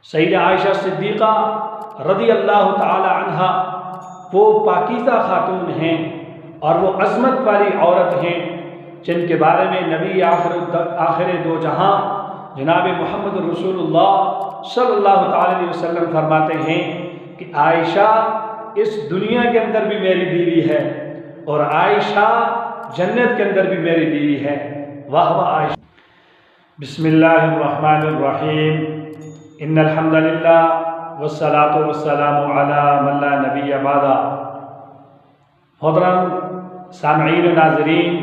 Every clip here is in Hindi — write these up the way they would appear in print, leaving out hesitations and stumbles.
सैयदा आयशा सिद्दीक़ा रज़ी अल्लाह ताला अन्हा वो पाकीज़ा खातून हैं और वो अज़मत वाली औरत हैं जिनके बारे में नबी आखिर दो जहां जनाब मोहम्मद रसूलुल्लाह सल्लल्लाहु अलैहि वसल्लम फरमाते हैं कि आयशा इस दुनिया के अंदर भी मेरी बीवी है और आयशा जन्नत के अंदर भी मेरी बीवी है। वाह वाह आयशा। बिस्मिल्लाहिर्रहमानिर्रहीम। इन्नल हम्दुलिल्लाह वस्सलातु वस्सलामु अला मन ला नबिय्य बअदा। मोहतरम सामईन नाज़रीन,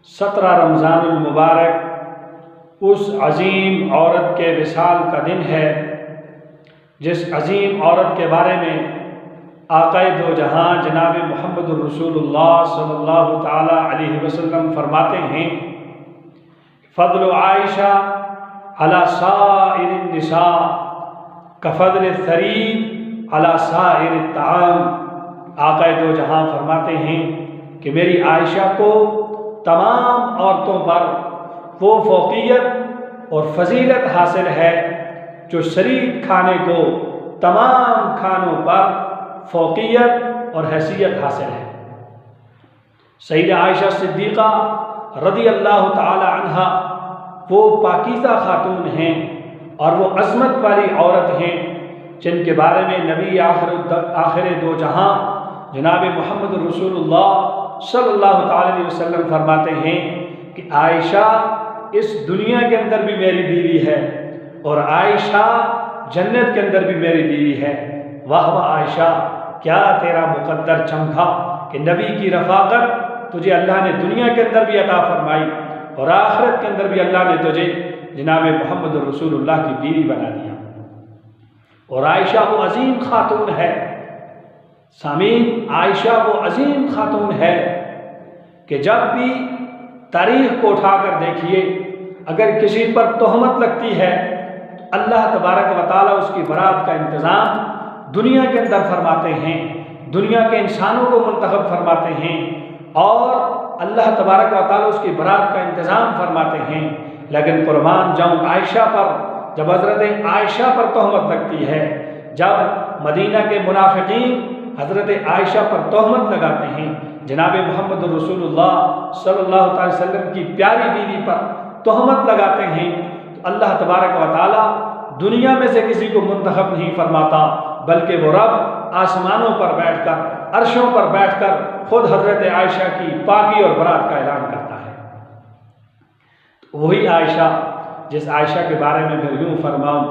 17 रमज़ानुल मुबारक उस अज़ीम औरत के विसाल का दिन है जिस अज़ीम औरत के बारे में आक़ाए दो जहां जनाब मोहम्मद रसूलुल्लाह सल्लल्लाहु ताला अलैहि वसल्लम फरमाते हैं, फ़ज़्लु आयशा अला साइरिन निसा कफ़ज़्ल सरीद अला साइर ताम। आक़ाए दो जहां फरमाते हैं कि मेरी आयशा को तमाम औरतों पर वो फ़ौक़ियत और फ़जीलत हासिल है जो शरीक खाने को तमाम खानों पर फ़ौक़ियत और हैसियत हासिल है। सैयदा आयशा सिद्दीक़ा रज़ी अल्लाह ताला अन्हा वो पाकीज़ा खातून हैं और वो अज़मत वाली औरत हैं जिनके बारे में नबी आखिर दो जहां जनाब मोहम्मद रसूलुल्लाह सल्लल्लाहु अलैहि वसल्लम फरमाते हैं कि आयशा इस दुनिया के अंदर भी मेरी बीवी है और आयशा जन्नत के अंदर भी मेरी बीवी है। वाह वाह आयशा, क्या तेरा मुक़द्दर चमका कि नबी की रफ़ाक़त तुझे अल्लाह ने दुनिया के अंदर भी अता फरमाई और आखिरत के अंदर भी अल्लाह ने तुझे जनाब मोहम्मद रसूलुल्लाह की बीवी बना दिया। और आयशा वो अज़ीम खातून है, सामीन, आयशा वो अज़ीम खातून है कि जब भी तारीख़ को उठाकर देखिए, अगर किसी पर तोहमत लगती है तो अल्लाह तबारक व तआला उसकी बरात का इंतज़ाम दुनिया के अंदर फरमाते हैं, दुनिया के इंसानों को मुंतखब फरमाते हैं और अल्लाह तबारक व तआला उसकी बरात का इंतज़ाम फरमाते हैं। लेकिन कुर्बान जाऊँ आयशा पर, जब हज़रत आयशा पर तोहमत लगती है, जब मदीना के मुनाफिकीन हज़रत आयशा पर तोहमत लगाते हैं, जनाब मोहम्मद रसूलुल्लाह सल्लल्लाहु अलैहि वसल्लम की प्यारी बीवी पर तोहमत लगाते हैं, तो अल्लाह तबारक व तआला दुनिया में से किसी को मुंतखब नहीं फरमाता, बल्कि वो रब आसमानों पर बैठकर, अर्शों पर बैठकर खुद हज़रत आयशा की पाकी और बरात का ऐलान करता है। तो वही आयशा जिस आयशा के बारे में फिर यूँ फरमाऊँ